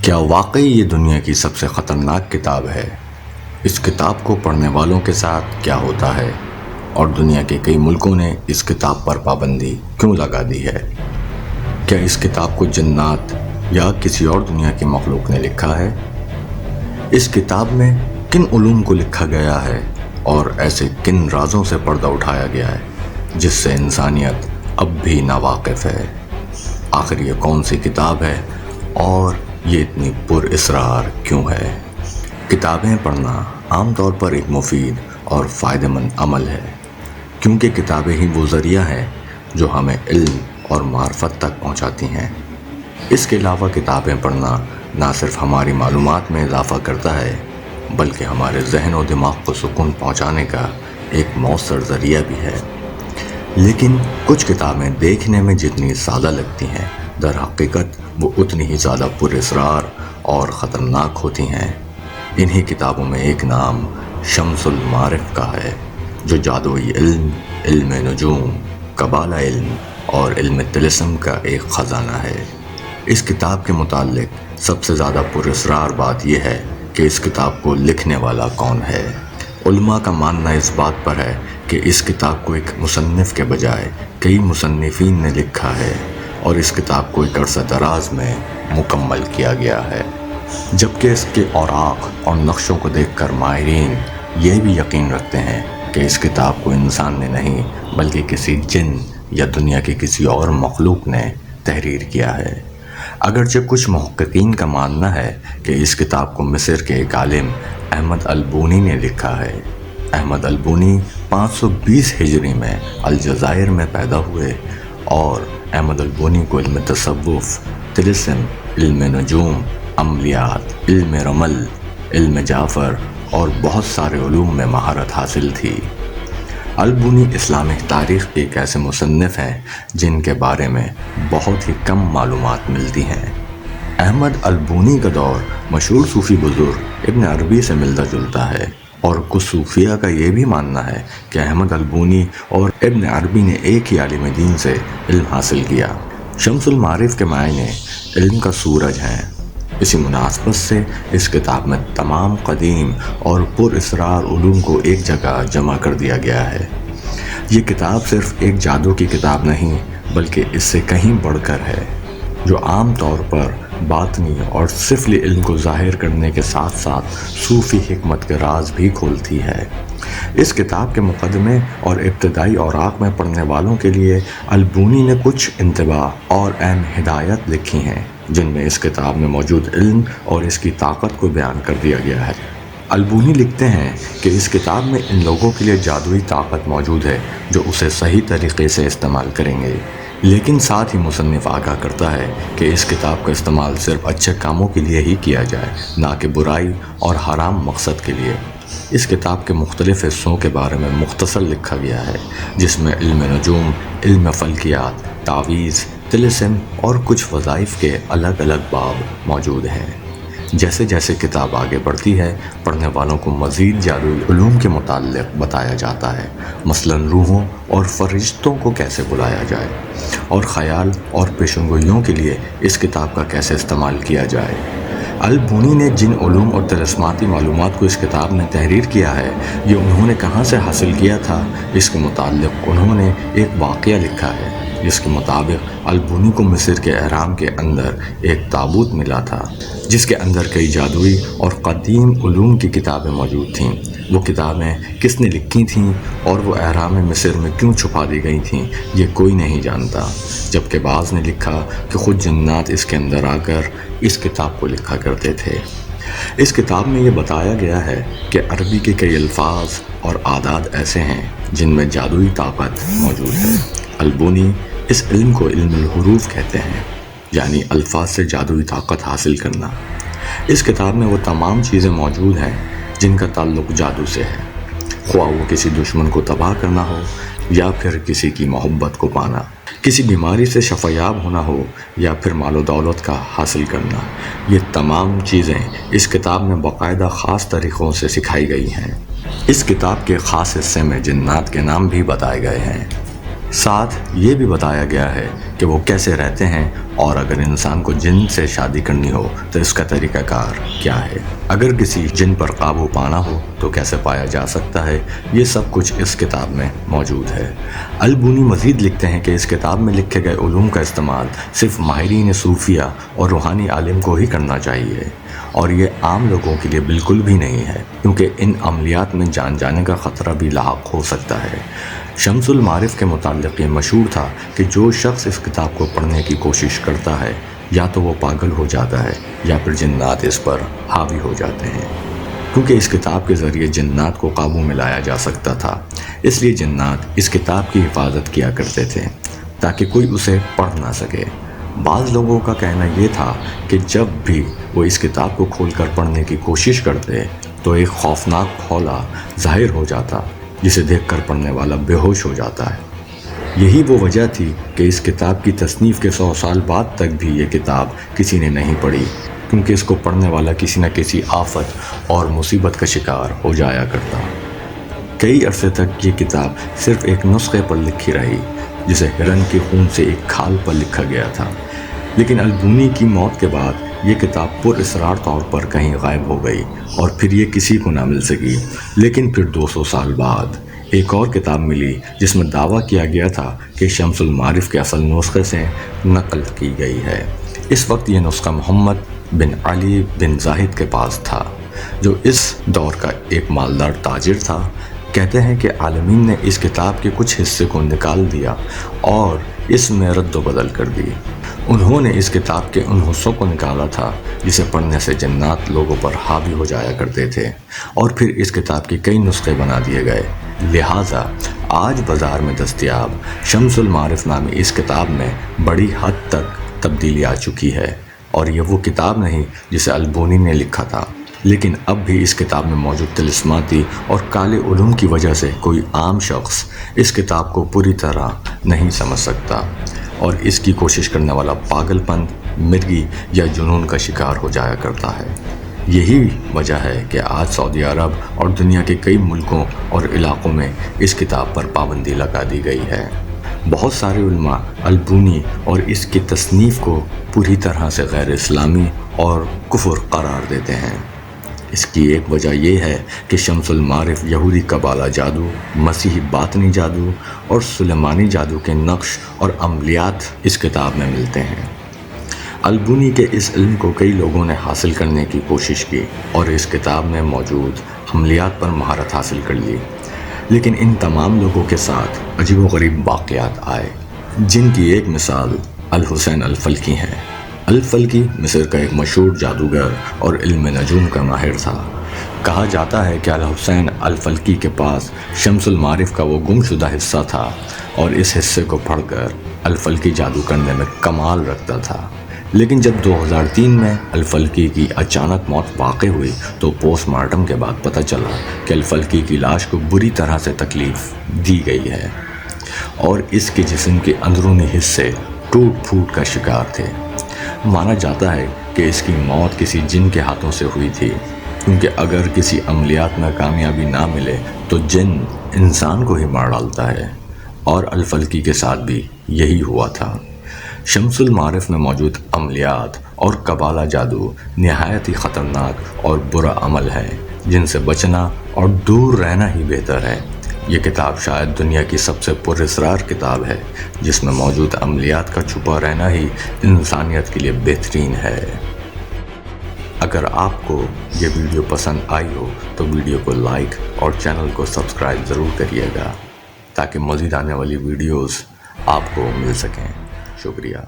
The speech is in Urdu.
کیا واقعی یہ دنیا کی سب سے خطرناک کتاب ہے؟ اس کتاب کو پڑھنے والوں کے ساتھ کیا ہوتا ہے؟ اور دنیا کے کئی ملکوں نے اس کتاب پر پابندی کیوں لگا دی ہے؟ کیا اس کتاب کو جنات یا کسی اور دنیا کی مخلوق نے لکھا ہے؟ اس کتاب میں کن علوم کو لکھا گیا ہے اور ایسے کن رازوں سے پردہ اٹھایا گیا ہے جس سے انسانیت اب بھی ناواقف ہے؟ آخر یہ کون سی کتاب ہے اور یہ اتنی پر اسرار کیوں ہے؟ کتابیں پڑھنا عام طور پر ایک مفید اور فائدہ مند عمل ہے، کیونکہ کتابیں ہی وہ ذریعہ ہیں جو ہمیں علم اور معرفت تک پہنچاتی ہیں۔ اس کے علاوہ کتابیں پڑھنا نہ صرف ہماری معلومات میں اضافہ کرتا ہے، بلکہ ہمارے ذہن و دماغ کو سکون پہنچانے کا ایک مؤثر ذریعہ بھی ہے۔ لیکن کچھ کتابیں دیکھنے میں جتنی سادہ لگتی ہیں، در حقیقت وہ اتنی ہی زیادہ پر اسرار اور خطرناک ہوتی ہیں۔ انہی کتابوں میں ایک نام شمس المعارف کا ہے، جو جادوئی علم، علم نجوم، قبالہ علم اور علم طلسم کا ایک خزانہ ہے۔ اس کتاب کے متعلق سب سے زیادہ پر اسرار بات یہ ہے کہ اس کتاب کو لکھنے والا کون ہے۔ علماء کا ماننا اس بات پر ہے کہ اس کتاب کو ایک مصنف کے بجائے کئی مصنفین نے لکھا ہے اور اس کتاب کو ایک عرصہ دراز میں مکمل کیا گیا ہے، جبکہ اس کے اوراق اور نقشوں کو دیکھ کر ماہرین یہ بھی یقین رکھتے ہیں کہ اس کتاب کو انسان نے نہیں بلکہ کسی جن یا دنیا کی کسی اور مخلوق نے تحریر کیا ہے۔ اگرچہ کچھ محققین کا ماننا ہے کہ اس کتاب کو مصر کے ایک عالم احمد البونی نے لکھا ہے۔ احمد البونی 520 ہجری میں الجزائر میں پیدا ہوئے اور احمد البونی کو علم تصوف، طلسم، علم نجوم، عملیات، علم رمل، علم جعفر اور بہت سارے علوم میں مہارت حاصل تھی۔ البونی اسلامی تاریخ کے ایک ایسے مصنف ہیں جن کے بارے میں بہت ہی کم معلومات ملتی ہیں۔ احمد البونی کا دور مشہور صوفی بزرگ ابن عربی سے ملتا جلتا ہے، اور کچھ صوفیہ کا یہ بھی ماننا ہے کہ احمد البونی اور ابن عربی نے ایک ہی عالم دین سے علم حاصل کیا۔ شمس المعارف کے معنی علم کا سورج ہیں۔ اسی مناسبت سے اس کتاب میں تمام قدیم اور پر اسرار علوم کو ایک جگہ جمع کر دیا گیا ہے۔ یہ کتاب صرف ایک جادو کی کتاب نہیں بلکہ اس سے کہیں بڑھ کر ہے، جو عام طور پر باطنی اور سفلی علم کو ظاہر کرنے کے ساتھ ساتھ صوفی حکمت کے راز بھی کھولتی ہے۔ اس کتاب کے مقدمے اور ابتدائی اوراق میں پڑھنے والوں کے لیے البونی نے کچھ انتباہ اور اہم ہدایات لکھی ہیں، جن میں اس کتاب میں موجود علم اور اس کی طاقت کو بیان کر دیا گیا ہے۔ البونی لکھتے ہیں کہ اس کتاب میں ان لوگوں کے لیے جادوئی طاقت موجود ہے جو اسے صحیح طریقے سے استعمال کریں گے، لیکن ساتھ ہی مصنف آگاہ کرتا ہے کہ اس کتاب کا استعمال صرف اچھے کاموں کے لیے ہی کیا جائے، نہ کہ برائی اور حرام مقصد کے لیے۔ اس کتاب کے مختلف حصوں کے بارے میں مختصر لکھا گیا ہے، جس میں علم نجوم، علم فلکیات، تعویذ، طلسم اور کچھ وظائف کے الگ الگ باب موجود ہیں۔ جیسے جیسے کتاب آگے بڑھتی ہے، پڑھنے والوں کو مزید جادوئی علوم کے متعلق بتایا جاتا ہے، مثلاً روحوں اور فرشتوں کو کیسے بلایا جائے، اور خیال اور پیشنگوئیوں کے لیے اس کتاب کا کیسے استعمال کیا جائے۔ البونی نے جن علوم اور طلسماتی معلومات کو اس کتاب میں تحریر کیا ہے، یہ انہوں نے کہاں سے حاصل کیا تھا، اس کے متعلق انہوں نے ایک واقعہ لکھا ہے، جس کے مطابق البونی کو مصر کے اہرام کے اندر ایک تابوت ملا تھا، جس کے اندر کئی جادوئی اور قدیم علوم کی کتابیں موجود تھیں۔ وہ کتابیں کس نے لکھی تھیں اور وہ اہرام مصر میں کیوں چھپا دی گئی تھیں، یہ کوئی نہیں جانتا، جبکہ بعض نے لکھا کہ خود جنات اس کے اندر آ کر اس کتاب کو لکھا کرتے تھے۔ اس کتاب میں یہ بتایا گیا ہے کہ عربی کے کئی الفاظ اور اعداد ایسے ہیں جن میں جادوئی طاقت موجود ہے۔ البونی اس علم کو علم الحروف کہتے ہیں، یعنی الفاظ سے جادوئی طاقت حاصل کرنا۔ اس کتاب میں وہ تمام چیزیں موجود ہیں جن کا تعلق جادو سے ہے، خواہ وہ کسی دشمن کو تباہ کرنا ہو یا پھر کسی کی محبت کو پانا، کسی بیماری سے شفا یاب ہونا ہو یا پھر مال و دولت کا حاصل کرنا۔ یہ تمام چیزیں اس کتاب میں باقاعدہ خاص طریقوں سے سکھائی گئی ہیں۔ اس کتاب کے خاص حصے میں جنات کے نام بھی بتائے گئے ہیں۔ ساتھ یہ بھی بتایا گیا ہے کہ وہ کیسے رہتے ہیں اور اگر انسان کو جن سے شادی کرنی ہو تو اس کا طریقہ کار کیا ہے، اگر کسی جن پر قابو پانا ہو تو کیسے پایا جا سکتا ہے، یہ سب کچھ اس کتاب میں موجود ہے۔ البونی مزید لکھتے ہیں کہ اس کتاب میں لکھے گئے علوم کا استعمال صرف ماہرین صوفیہ اور روحانی عالم کو ہی کرنا چاہیے، اور یہ عام لوگوں کے لیے بالکل بھی نہیں ہے، کیونکہ ان عملیات میں جان جانے کا خطرہ بھی لاحق ہو سکتا ہے۔ شمس المعارف کے متعلق یہ مشہور تھا کہ جو شخص اس کتاب کو پڑھنے کی کوشش کرتا ہے یا تو وہ پاگل ہو جاتا ہے یا پھر جنات اس پر حاوی ہو جاتے ہیں، کیونکہ اس کتاب کے ذریعے جنات کو قابو میں لایا جا سکتا تھا، اس لیے جنات اس کتاب کی حفاظت کیا کرتے تھے تاکہ کوئی اسے پڑھ نہ سکے۔ بعض لوگوں کا کہنا یہ تھا کہ جب بھی وہ اس کتاب کو کھول کر پڑھنے کی کوشش کرتے تو ایک خوفناک کھولا ظاہر ہو جاتا جسے دیکھ کر پڑھنے والا بے ہوش ہو جاتا ہے۔ یہی وہ وجہ تھی کہ اس کتاب کی تصنیف کے 100 سال بعد تک بھی یہ کتاب کسی نے نہیں پڑھی، کیونکہ اس کو پڑھنے والا کسی نہ کسی آفت اور مصیبت کا شکار ہو جایا کرتا۔ کئی عرصے تک یہ کتاب صرف ایک نسخے پر لکھی رہی جسے ہرن کے خون سے ایک کھال پر لکھا گیا تھا، لیکن البونی کی موت کے بعد یہ کتاب پر اسرار طور پر کہیں غائب ہو گئی اور پھر یہ کسی کو نہ مل سکی۔ لیکن پھر 200 سال بعد ایک اور کتاب ملی جس میں دعویٰ کیا گیا تھا کہ شمس المعارف کے اصل نسخے سے نقل کی گئی ہے۔ اس وقت یہ نسخہ محمد بن علی بن زاہد کے پاس تھا، جو اس دور کا ایک مالدار تاجر تھا۔ کہتے ہیں کہ عالمین نے اس کتاب کے کچھ حصے کو نکال دیا اور اس میں رد و بدل کر دی۔ انہوں نے اس کتاب کے ان حصوں کو نکالا تھا جسے پڑھنے سے جنات لوگوں پر حاوی ہو جایا کرتے تھے، اور پھر اس کتاب کے کئی نسخے بنا دیے گئے۔ لہٰذا آج بازار میں دستیاب شمس المعارف نامی اس کتاب میں بڑی حد تک تبدیلی آ چکی ہے، اور یہ وہ کتاب نہیں جسے البونی نے لکھا تھا۔ لیکن اب بھی اس کتاب میں موجود طلسماتی اور کالے علوم کی وجہ سے کوئی عام شخص اس کتاب کو پوری طرح نہیں سمجھ سکتا، اور اس کی کوشش کرنے والا پاگل پن، مرگی یا جنون کا شکار ہو جایا کرتا ہے۔ یہی وجہ ہے کہ آج سعودی عرب اور دنیا کے کئی ملکوں اور علاقوں میں اس کتاب پر پابندی لگا دی گئی ہے۔ بہت سارے علماء البونی اور اس کی تصنیف کو پوری طرح سے غیر اسلامی اور کفر قرار دیتے ہیں۔ اس کی ایک وجہ یہ ہے کہ شمس المعارف یہودی قبالہ جادو، مسیحی باطنی جادو اور سلیمانی جادو کے نقش اور عملیات اس کتاب میں ملتے ہیں۔ البونی کے اس علم کو کئی لوگوں نے حاصل کرنے کی کوشش کی اور اس کتاب میں موجود عملیات پر مہارت حاصل کر لی، لیکن ان تمام لوگوں کے ساتھ عجیب و غریب واقعات آئے، جن کی ایک مثال الحسین الفلکی ہے۔ الفلکی مصر کا ایک مشہور جادوگر اور علم نجوم کا ماہر تھا۔ کہا جاتا ہے کہ الحسین الفلکی کے پاس شمس المعارف کا وہ گم شدہ حصہ تھا، اور اس حصے کو پڑھ کر الفلکی جادو کرنے میں کمال رکھتا تھا۔ لیکن جب 2003 میں الفلکی کی اچانک موت واقع ہوئی تو پوسٹ مارٹم کے بعد پتہ چلا کہ الفلکی کی لاش کو بری طرح سے تکلیف دی گئی ہے، اور اس کے جسم کے اندرونی حصے ٹوٹ پھوٹ کا شکار تھے۔ مانا جاتا ہے کہ اس کی موت کسی جن کے ہاتھوں سے ہوئی تھی، کیونکہ اگر کسی عملیات میں کامیابی نہ ملے تو جن انسان کو ہی مار ڈالتا ہے، اور الفلکی کے ساتھ بھی یہی ہوا تھا۔ شمس المعارف میں موجود عملیات اور قبالہ جادو نہایت ہی خطرناک اور برا عمل ہے، جن سے بچنا اور دور رہنا ہی بہتر ہے۔ یہ کتاب شاید دنیا کی سب سے پر اسرار کتاب ہے، جس میں موجود عملیات کا چھپا رہنا ہی انسانیت کے لیے بہترین ہے۔ اگر آپ کو یہ ویڈیو پسند آئی ہو تو ویڈیو کو لائک اور چینل کو سبسکرائب ضرور کریے گا، تاکہ مزید آنے والی ویڈیوز آپ کو مل سکیں۔ شکریہ۔